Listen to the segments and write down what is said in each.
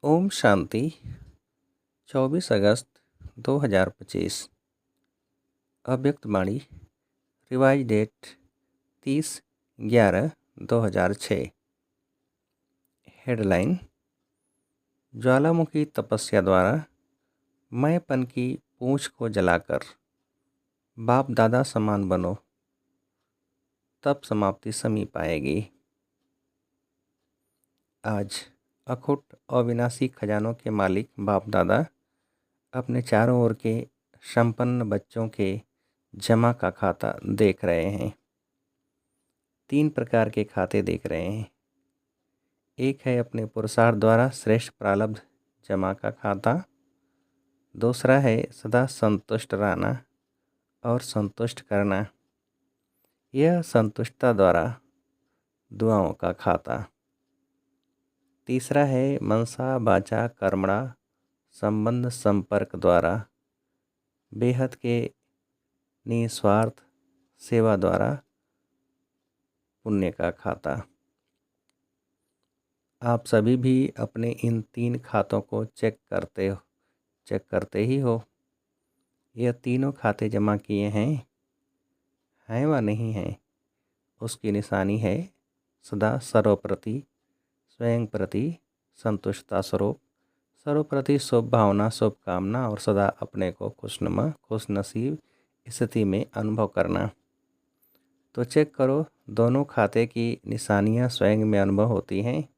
ओम शांति। 24 अगस्त 2025। अव्यक्त वाणी। Revise date 30/11/2006। Headline: ज्वालामुखी तपस्या द्वारा मैंपन की पूंछ को जलाकर बाप दादा समान बनो, तब समाप्ति समीप आएगी। आज अखुट अविनाशी खजानों के मालिक बाप दादा अपने चारों ओर के संपन्न बच्चों के जमा का खाता देख रहे हैं। 3 प्रकार के खाते देख रहे हैं। एक है अपने पुरुषार्थ द्वारा श्रेष्ठ प्रारब्ध जमा का खाता। दूसरा है सदा संतुष्ट रहना और संतुष्ट करना, यह संतुष्टता द्वारा दुआओं का खाता। तीसरा है मनसा वाचा कर्मणा संबंध संपर्क द्वारा बेहद के निस्वार्थ सेवा द्वारा पुण्य का खाता। आप सभी भी अपने इन 3 खातों को चेक करते ही हो। यह तीनों खाते जमा किए हैं व नहीं हैं, उसकी निशानी है सदा सर्वप्रति स्वयं प्रति संतुष्टता स्वरूप, सर्वप्रति शुभ भावना शुभ कामना और सदा अपने को खुशनुमा खुशनसीब स्थिति में अनुभव करना। तो चेक करो, दोनों खाते की निशानियां स्वयं में अनुभव होती हैं।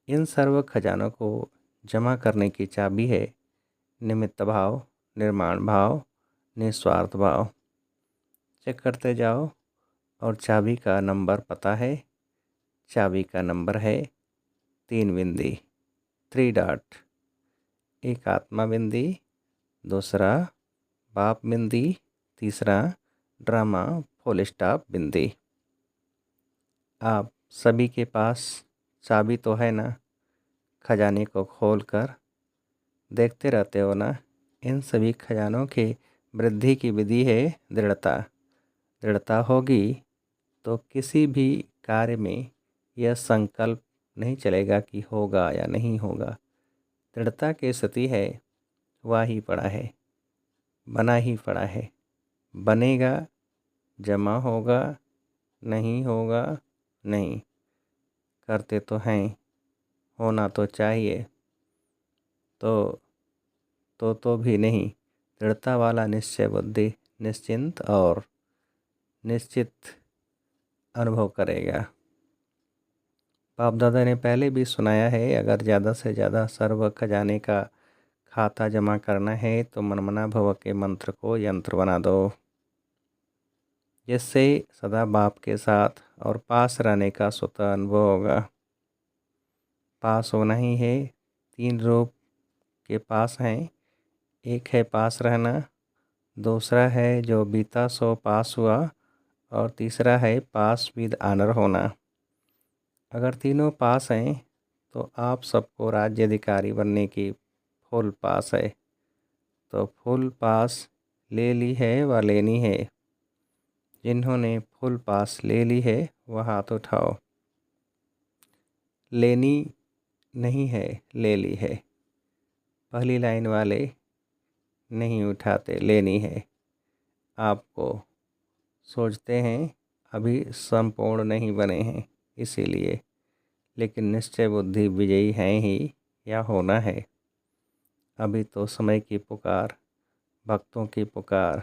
इन सर्व खजानों को जमा करने की चाबी है निमित्त भाव, निर्माण भाव, निस्वार्थ भाव। चेक करते जाओ और चाबी का नंबर पता है। चाबी का नंबर है 3 बिंदी 3 डॉट। एक आत्मा बिंदी, दूसरा बाप बिंदी, तीसरा ड्रामा फुल स्टॉप बिंदी। आप सभी के पास चाबी तो है ना? खजाने को खोलकर देखते रहते हो ना? इन सभी खजानों के वृद्धि की विधि है दृढ़ता। दृढ़ता होगी तो किसी भी कार्य में यह संकल्प नहीं चलेगा कि होगा या नहीं होगा। दृढ़ता की स्थिति है हुआ ही पड़ा है, बना ही पड़ा है। बनेगा, जमा होगा, नहीं होगा नहीं। करते तो हैं, होना तो चाहिए, तो भी नहीं। दृढ़ता वाला निश्चय बुद्धि निश्चिंत और निश्चित अनुभव करेगा। बाप दादा ने पहले भी सुनाया है, अगर ज़्यादा से ज़्यादा सर्व खजाने का खाता जमा करना है तो मनमना भव के मंत्र को यंत्र बना दो, जिससे सदा बाप के साथ और पास रहने का स्वतः अनुभव होगा। पास होना ही है। 3 रूप के पास हैं। एक है पास रहना, दूसरा है जो बीता सो पास हुआ, और तीसरा है पास विद आनर होना। अगर तीनों पास हैं तो आप सबको राज्य अधिकारी बनने की फुल पास है। तो फुल पास ले ली है व लेनी है। जिन्होंने फुल पास ले ली है वह हाथ उठाओ। लेनी नहीं है, ले ली है। पहली लाइन वाले नहीं उठाते, लेनी है। आपको सोचते हैं अभी संपूर्ण नहीं बने हैं इसीलिए, लेकिन निश्चय बुद्धि विजयी है ही या होना है। अभी तो समय की पुकार, भक्तों की पुकार,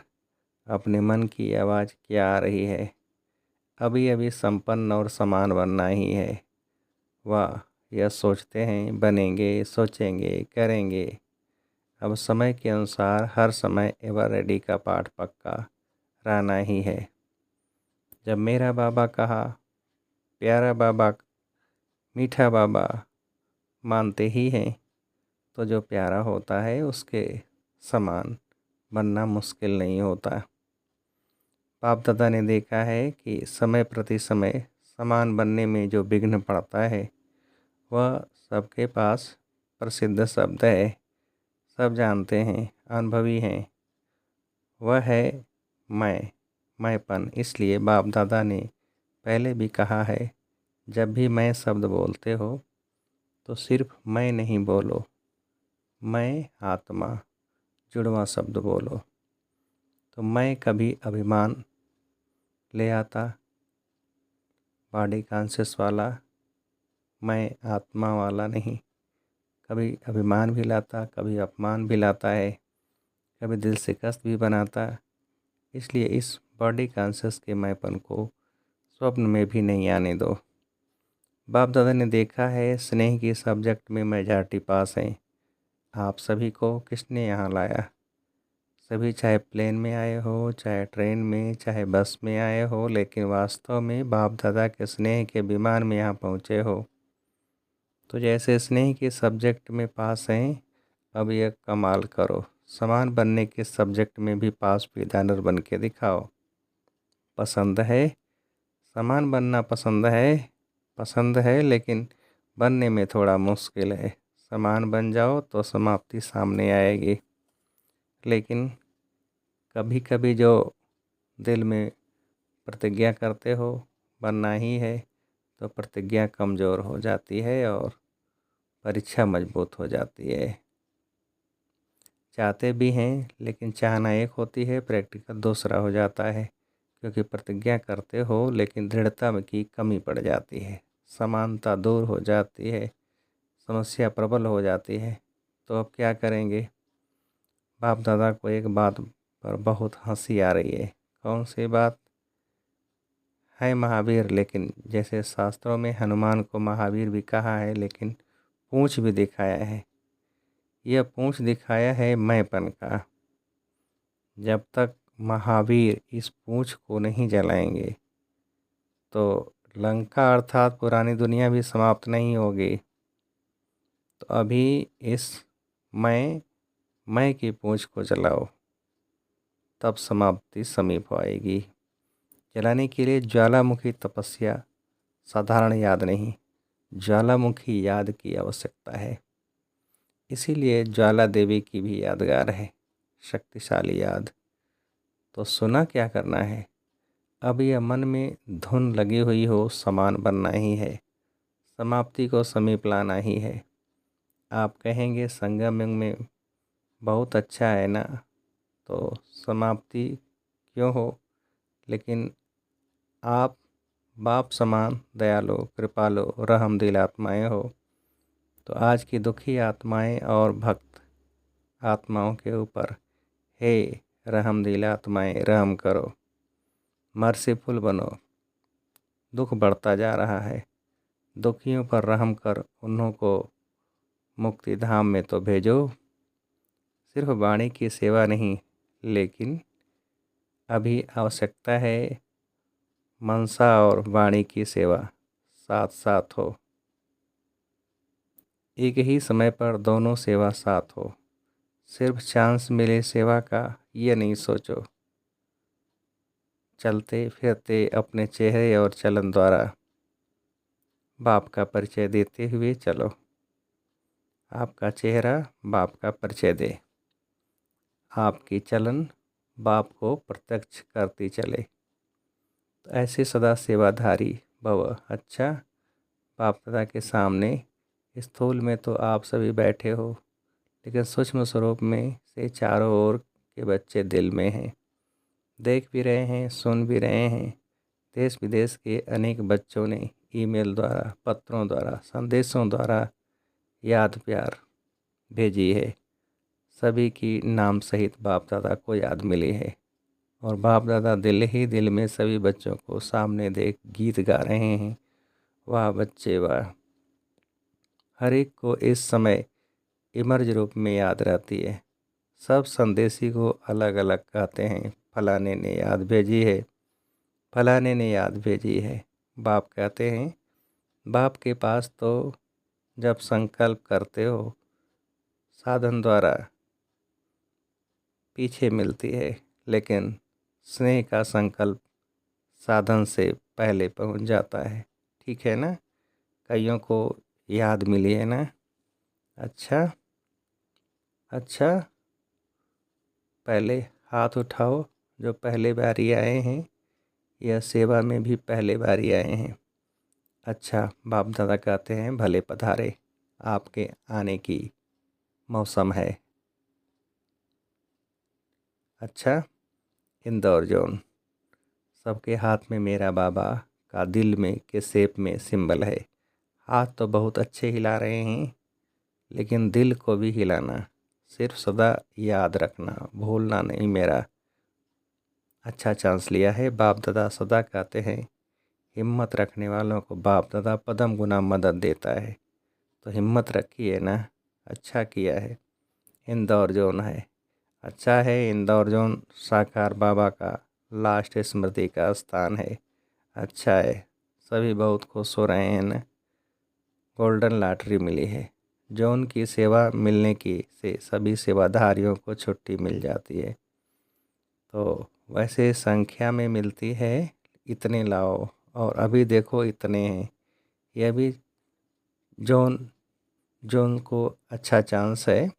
अपने मन की आवाज़ क्या आ रही है। अभी अभी संपन्न और समान बनना ही है। वाह, यह सोचते हैं बनेंगे, सोचेंगे, करेंगे। अब समय के अनुसार हर समय एवर रेडी का पाठ पक्का रहना ही है। जब मेरा बाबा कहा, प्यारा बाबा, मीठा बाबा मानते ही हैं, तो जो प्यारा होता है उसके समान बनना मुश्किल नहीं होता। बाप दादा ने देखा है कि समय प्रति समय समान बनने में जो विघ्न पड़ता है वह सबके पास प्रसिद्ध शब्द है, सब जानते हैं, अनुभवी हैं। वह है मैंपन। इसलिए बाप दादा ने पहले भी कहा है, जब भी मैं शब्द बोलते हो तो सिर्फ मैं नहीं बोलो, मैं आत्मा जुड़वा शब्द बोलो। तो मैं कभी अभिमान ले आता, बॉडी कॉन्शियस वाला, मैं आत्मा वाला नहीं। कभी अभिमान भी लाता, कभी अपमान भी लाता है, कभी दिल से कष्ट भी बनाता। इसलिए इस बॉडी कॉन्शियस के मैंपन को स्वप्न में भी नहीं आने दो। बाप दादा ने देखा है स्नेह की सब्जेक्ट में मेजॉरिटी पास हैं। आप सभी को किसने यहाँ लाया? सभी चाहे प्लेन में आए हो, चाहे ट्रेन में, चाहे बस में आए हो, लेकिन वास्तव में बाप दादा के स्नेह के विमान में यहाँ पहुँचे हो। तो जैसे स्नेह के सब्जेक्ट में पास हैं, अब यह कमाल करो, समान बनने के सब्जेक्ट में भी पास विदानर बन के दिखाओ। पसंद है समान बनना, पसंद है लेकिन बनने में थोड़ा मुश्किल है। समान बन जाओ तो समाप्ति सामने आएगी। लेकिन कभी कभी जो दिल में प्रतिज्ञा करते हो बनना ही है, तो प्रतिज्ञा कमज़ोर हो जाती है और परीक्षा मजबूत हो जाती है। चाहते भी हैं लेकिन चाहना एक होती है, प्रैक्टिकल दूसरा हो जाता है। क्योंकि प्रतिज्ञा करते हो लेकिन दृढ़ता की कमी पड़ जाती है, समानता दूर हो जाती है, समस्या प्रबल हो जाती है। तो अब क्या करेंगे? बाप दादा को एक बात पर बहुत हंसी आ रही है। कौन सी बात है? महावीर, लेकिन जैसे शास्त्रों में हनुमान को महावीर भी कहा है, लेकिन पूंछ भी दिखाया है। यह पूंछ दिखाया है मैंपन का। जब तक महावीर इस पूंछ को नहीं जलाएंगे तो लंका अर्थात पुरानी दुनिया भी समाप्त नहीं होगी। तो अभी इस मैं की पूंछ को जलाओ, तब समाप्ति समीप आएगी। जलाने के लिए ज्वालामुखी तपस्या साधारण याद नहीं, ज्वालामुखी याद की आवश्यकता है। इसीलिए ज्वाला देवी की भी यादगार है, शक्तिशाली याद। तो सुना क्या करना है? अब यह मन में धुन लगी हुई हो, समान बनना ही है, समाप्ति को समीप लाना ही है। आप कहेंगे संगम युग में बहुत अच्छा है ना, तो समाप्ति क्यों हो? लेकिन आप बाप समान दयालु, कृपालु, रहमदिल आत्माएं हो। तो आज की दुखी आत्माएं और भक्त आत्माओं के ऊपर हे रहमदिल आत्माएं रहम करो, मर्सीफुल बनो। दुख बढ़ता जा रहा है, दुखियों पर रहम कर उन्हों को मुक्ति धाम में तो भेजो। सिर्फ वाणी की सेवा नहीं, लेकिन अभी आवश्यकता है मनसा और वाणी की सेवा साथ साथ हो। एक ही समय पर दोनों सेवा साथ हो। सिर्फ चांस मिले सेवा का ये नहीं सोचो। चलते फिरते अपने चेहरे और चलन द्वारा बाप का परिचय देते हुए चलो। आपका चेहरा बाप का परिचय दे, आपकी चलन बाप को प्रत्यक्ष करती चले। तो ऐसे सदा सेवाधारी भव। अच्छा, बाप दादा के सामने स्थूल में तो आप सभी बैठे हो, लेकिन सूक्ष्म स्वरूप में से चारों ओर के बच्चे दिल में हैं, देख भी रहे हैं, सुन भी रहे हैं। देश विदेश के अनेक बच्चों ने ईमेल द्वारा, पत्रों द्वारा, संदेशों द्वारा याद प्यार भेजी है। सभी की नाम सहित बाप दादा को याद मिली है, और बाप दादा दिल ही दिल में सभी बच्चों को सामने देख गीत गा रहे हैं। वाह बच्चे वाह। हर एक को इस समय इमर्ज रूप में याद रहती है। सब संदेशी को अलग अलग कहते हैं, फलाने ने याद भेजी है, फलाने ने याद भेजी है। बाप कहते हैं, बाप के पास तो जब संकल्प करते हो साधन द्वारा पीछे मिलती है, लेकिन स्नेह का संकल्प साधन से पहले पहुंच जाता है। ठीक है ना? कईयों को याद मिली है ना? अच्छा, पहले हाथ उठाओ जो पहले बारी आए हैं, यह सेवा में भी पहले बारी आए हैं। अच्छा, बाप दादा कहते हैं भले पधारे। आपके आने की मौसम है। अच्छा, इंदौर जोन। सबके हाथ में मेरा बाबा का दिल में के शेप में सिंबल है। हाथ तो बहुत अच्छे हिला रहे हैं, लेकिन दिल को भी हिलाना, सिर्फ सदा याद रखना, भूलना नहीं मेरा। अच्छा चांस लिया है। बाप दादा सदा कहते हैं, हिम्मत रखने वालों को बाप दादा पदम गुना मदद देता है। तो हिम्मत रखी है ना, अच्छा किया है। इंदौर जोन है। अच्छा है, इंदौर जोन साकार बाबा का लास्ट स्मृति का स्थान है। अच्छा है, सभी बहुत खुश हो रहे हैं ना। गोल्डन लॉटरी मिली है। जोन की सेवा मिलने की से सभी सेवाधारियों को छुट्टी मिल जाती है। तो वैसे संख्या में मिलती है, इतने लाओ, और अभी देखो इतने हैं। यह भी जोन जोन को अच्छा चांस है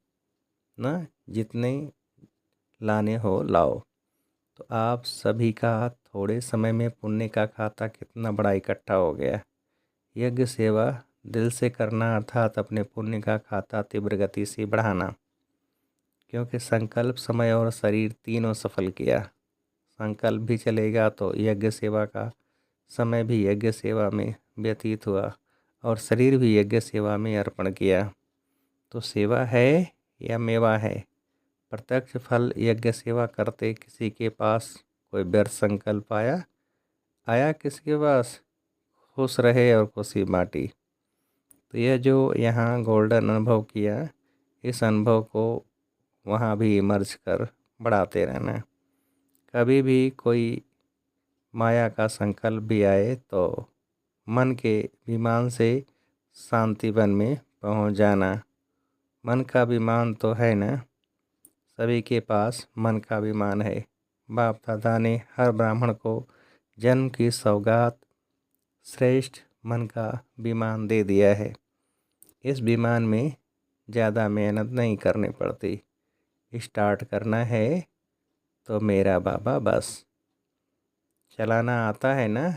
ना, जितने लाने हो लाओ। तो आप सभी का थोड़े समय में पुण्य का खाता कितना बड़ा इकट्ठा हो गया। यज्ञ सेवा दिल से करना, अर्थात अपने पुण्य का खाता तीव्र गति से बढ़ाना, क्योंकि संकल्प, समय और शरीर तीनों सफल किया। संकल्प भी चलेगा तो यज्ञ सेवा का समय भी यज्ञ सेवा में व्यतीत हुआ, और शरीर भी यज्ञ सेवा में अर्पण किया। तो सेवा है या मेवा है। प्रत्यक्ष फल यज्ञ सेवा करते किसी के पास कोई व्यर्थ संकल्प आया किसके पास, खुश रहे और खुशी बांटी। तो यह जो यहाँ गोल्डन अनुभव किया, इस अनुभव को वहाँ भी इमर्ज कर बढ़ाते रहना। कभी भी कोई माया का संकल्प भी आए तो मन के विमान से शांति वन में पहुँच जाना। मन का विमान तो है ना, सभी के पास मन का विमान है। बाप दादा ने हर ब्राह्मण को जन्म की सौगात श्रेष्ठ मन का विमान दे दिया है। इस विमान में ज़्यादा मेहनत नहीं करनी पड़ती। स्टार्ट करना है तो मेरा बाबा बस चलाना आता है ना।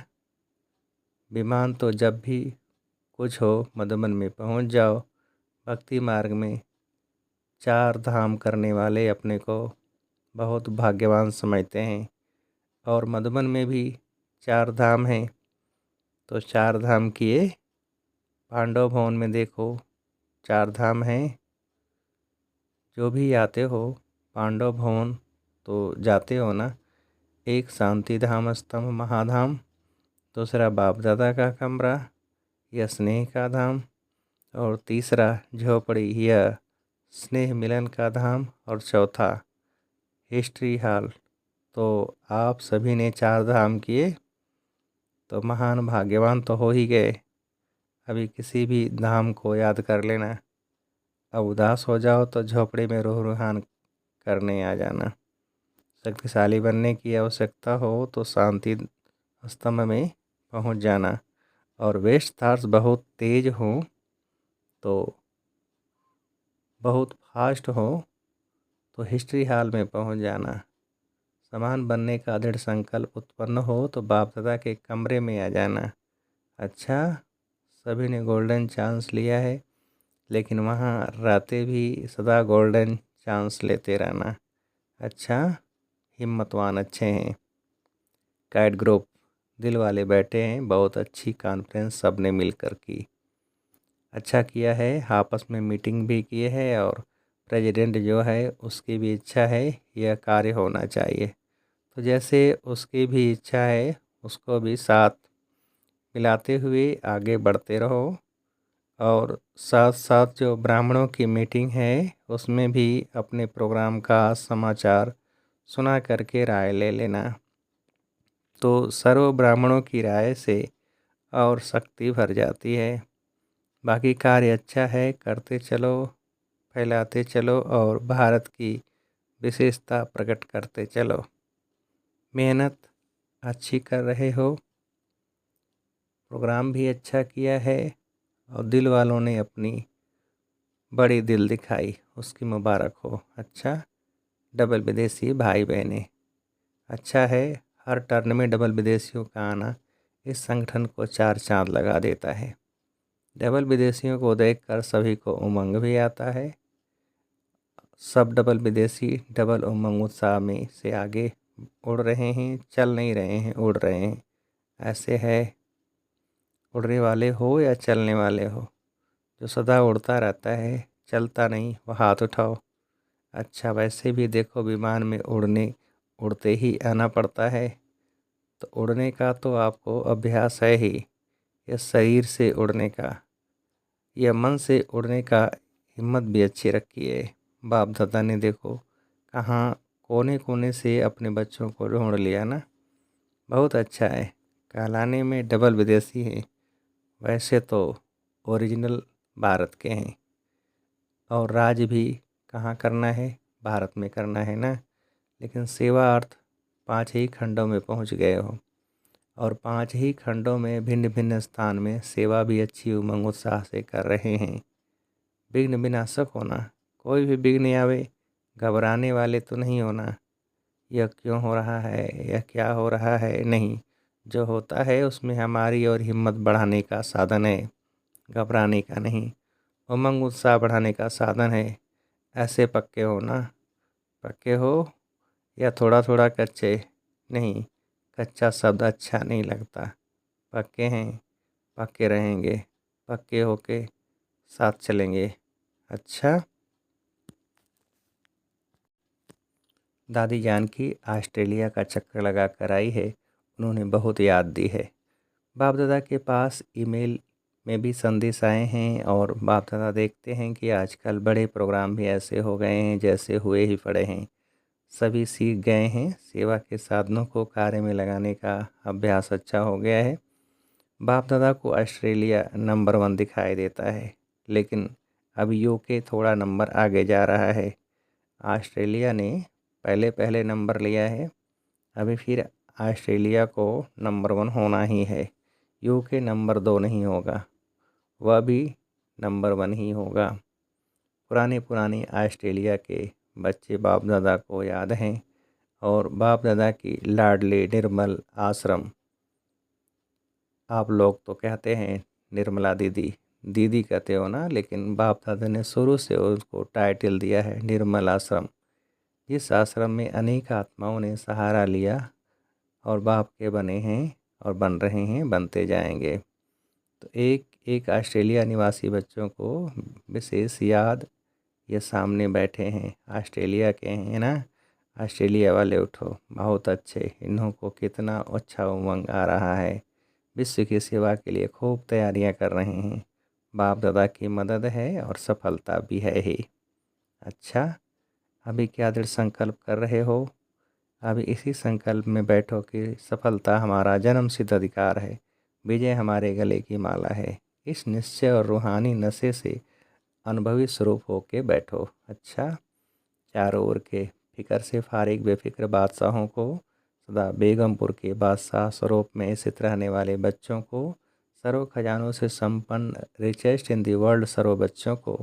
विमान तो जब भी कुछ हो मधुबन में पहुंच जाओ। भक्ति मार्ग में 4 धाम करने वाले अपने को बहुत भाग्यवान समझते हैं, और मधुबन में भी 4 धाम हैं। तो 4 धाम किए, पांडव भवन में देखो 4 धाम हैं। जो भी आते हो पांडव भवन तो जाते हो ना। एक शांति धाम स्तंभ महाधाम, दूसरा बाप दादा का कमरा या स्नेह का धाम, और तीसरा झोपड़ी या स्नेह मिलन का धाम, और चौथा हिस्ट्री हॉल। तो आप सभी ने 4 धाम किए तो महान भाग्यवान तो हो ही गए। अभी किसी भी धाम को याद कर लेना। अब उदास हो जाओ तो झोपड़ी में रूह रूहान करने आ जाना। शक्तिशाली बनने की आवश्यकता हो तो शांति स्तंभ में पहुंच जाना, और वेस्ट थाट्स बहुत तेज हो तो बहुत फास्ट हो तो हिस्ट्री हॉल में पहुंच जाना। समान बनने का दृढ़ संकल्प उत्पन्न हो तो बाप दादा के कमरे में आ जाना। अच्छा, सभी ने गोल्डन चांस लिया है, लेकिन वहाँ रहते भी सदा गोल्डन चांस लेते रहना। अच्छा, हिम्मतवान अच्छे हैं। कैट ग्रुप दिल वाले बैठे हैं, बहुत अच्छी कॉन्फ्रेंस सब ने मिलकर की। अच्छा किया है, आपस में मीटिंग भी किए है, और प्रेसिडेंट जो है उसकी भी इच्छा है यह कार्य होना चाहिए। तो जैसे उसकी भी इच्छा है, उसको भी साथ मिलाते हुए आगे बढ़ते रहो। और साथ साथ जो ब्राह्मणों की मीटिंग है उसमें भी अपने प्रोग्राम का समाचार सुना करके राय ले लेना। तो सर्व ब्राह्मणों की राय से और शक्ति भर जाती है। बाकी कार्य अच्छा है, करते चलो, फैलाते चलो, और भारत की विशेषता प्रकट करते चलो। मेहनत अच्छी कर रहे हो, प्रोग्राम भी अच्छा किया है, और दिल वालों ने अपनी बड़ी दिल दिखाई, उसकी मुबारक हो। अच्छा, डबल विदेशी भाई बहनें, अच्छा है। हर टर्न में डबल विदेशियों का आना इस संगठन को 4 चांद लगा देता है। डबल विदेशियों को देखकर सभी को उमंग भी आता है। सब डबल विदेशी डबल उमंग उत्साह में से आगे उड़ रहे हैं, चल नहीं रहे हैं, उड़ रहे हैं। ऐसे है, उड़ने वाले हो या चलने वाले हो, जो सदा उड़ता रहता है चलता नहीं, वह हाथ उठाओ। अच्छा, वैसे भी देखो, विमान में उड़ते ही आना पड़ता है, तो उड़ने का तो आपको अभ्यास है ही। यह शरीर से उड़ने का, यह मन से उड़ने का हिम्मत भी अच्छी रखी है। बाप दादा ने देखो कहाँ कोने कोने से अपने बच्चों को ढूंढ लिया ना। बहुत अच्छा है, कहलाने में डबल विदेशी हैं, वैसे तो ओरिजिनल भारत के हैं। और राज भी कहाँ करना है, भारत में करना है ना। लेकिन सेवा अर्थ 5 ही खंडों में पहुँच गए हो, और 5 ही खंडों में भिन्न भिन्न स्थान में सेवा भी अच्छी उमंग उत्साह से कर रहे हैं। विघ्न विनाशक होना, कोई भी विघ्न आवे घबराने वाले तो नहीं होना। यह क्यों हो रहा है, यह क्या हो रहा है, नहीं। जो होता है उसमें हमारी और हिम्मत बढ़ाने का साधन है, घबराने का नहीं। उमंग उत्साह बढ़ाने का साधन है। ऐसे पक्के हो ना, पक्के हो या थोड़ा थोड़ा कच्चे। नहीं, कच्चा शब्द अच्छा नहीं लगता। पक्के हैं, पक्के रहेंगे, पक्के होके साथ चलेंगे। अच्छा। दादी जानकी ऑस्ट्रेलिया का चक्कर लगा कर आई है, उन्होंने बहुत याद दी है। बाप दादा के पास ईमेल में भी संदेश आए हैं, और बाप दादा देखते हैं कि आजकल बड़े प्रोग्राम भी ऐसे हो गए हैं जैसे हुए ही पड़े हैं। सभी सीख गए हैं, सेवा के साधनों को कार्य में लगाने का अभ्यास अच्छा हो गया है। बाप दादा को ऑस्ट्रेलिया नंबर 1 दिखाई देता है, लेकिन अब यूके थोड़ा नंबर आगे जा रहा है। ऑस्ट्रेलिया ने पहले पहले नंबर लिया है, अभी फिर ऑस्ट्रेलिया को नंबर 1 होना ही है। यूके नंबर 2 नहीं होगा, वह भी नंबर 1 ही होगा। पुराने पुराने ऑस्ट्रेलिया के बच्चे बाप दादा को याद हैं, और बाप दादा की लाडली निर्मल आश्रम, आप लोग तो कहते हैं निर्मला दीदी, दीदी कहते हो ना, लेकिन बाप दादा ने शुरू से उसको टाइटल दिया है निर्मल आश्रम। जिस आश्रम में अनेक आत्माओं ने सहारा लिया और बाप के बने हैं, और बन रहे हैं, बनते जाएंगे। तो एक एक ऑस्ट्रेलिया निवासी बच्चों को विशेष याद, ये सामने बैठे हैं, ऑस्ट्रेलिया के हैं ना। ऑस्ट्रेलिया वाले उठो, बहुत अच्छे, इन्हों को कितना अच्छा उमंग आ रहा है। विश्व की सेवा के लिए खूब तैयारियां कर रहे हैं। बाप दादा की मदद है और सफलता भी है ही। अच्छा, अभी क्या दृढ़ संकल्प कर रहे हो? अभी इसी संकल्प में बैठो कि सफलता हमारा जन्म सिद्ध अधिकार है, विजय हमारे गले की माला है। इस निश्चय और रूहानी नशे से अनुभवी स्वरूप होके बैठो। अच्छा, चारों ओर के फिक्र से फारिग बेफिक्र बादशाहों को, सदा बेगमपुर के बादशाह स्वरूप में स्थित रहने वाले बच्चों को, सर्व खजानों से संपन्न रिचेस्ट इन दी वर्ल्ड सर्व बच्चों को,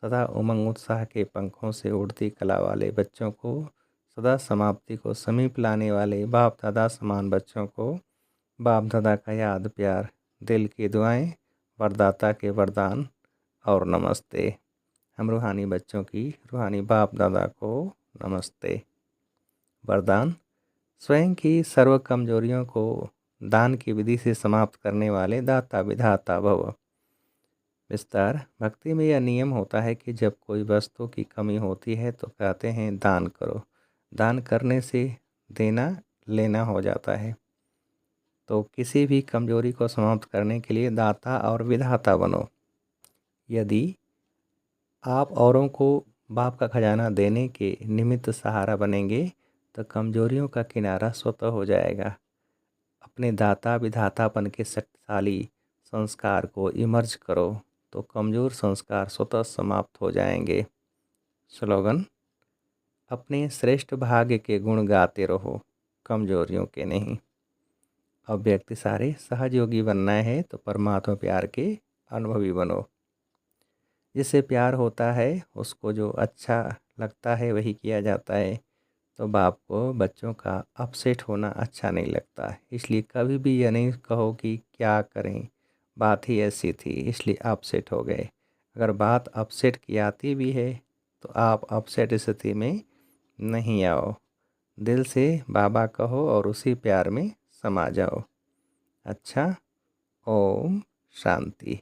सदा उमंग उत्साह के पंखों से उड़ती कला वाले बच्चों को, सदा समाप्ति को समीप लाने वाले बाप दादा समान बच्चों को, बाप दादा का याद प्यार, दिल की दुआएं, वरदाता के वरदान और नमस्ते। हम रूहानी बच्चों की रूहानी बाप दादा को नमस्ते। वरदान: स्वयं की सर्व कमजोरियों को दान की विधि से समाप्त करने वाले दाता विधाता भव। विस्तार: भक्ति में यह नियम होता है कि जब कोई वस्तु की कमी होती है तो कहते हैं दान करो। दान करने से देना लेना हो जाता है। तो किसी भी कमजोरी को समाप्त करने के लिए दाता और विधाता बनो। यदि आप औरों को बाप का खजाना देने के निमित्त सहारा बनेंगे तो कमजोरियों का किनारा स्वतः हो जाएगा। अपने दाता विधातापन के शक्तिशाली संस्कार को इमर्ज करो तो कमज़ोर संस्कार स्वतः समाप्त हो जाएंगे। स्लोगन: अपने श्रेष्ठ भाग्य के गुण गाते रहो, कमजोरियों के नहीं। अब व्यक्ति सारे सहयोगी बनना है तो परमात्मा प्यार के अनुभवी बनो। जिससे प्यार होता है उसको जो अच्छा लगता है वही किया जाता है। तो बाप को बच्चों का अपसेट होना अच्छा नहीं लगता, इसलिए कभी भी यह नहीं कहो कि क्या करें, बात ही ऐसी थी इसलिए अपसेट हो गए। अगर बात अपसेट की आती भी है तो आप अपसेट स्थिति में नहीं आओ, दिल से बाबा कहो और उसी प्यार में समा जाओ। अच्छा, ओम शांति।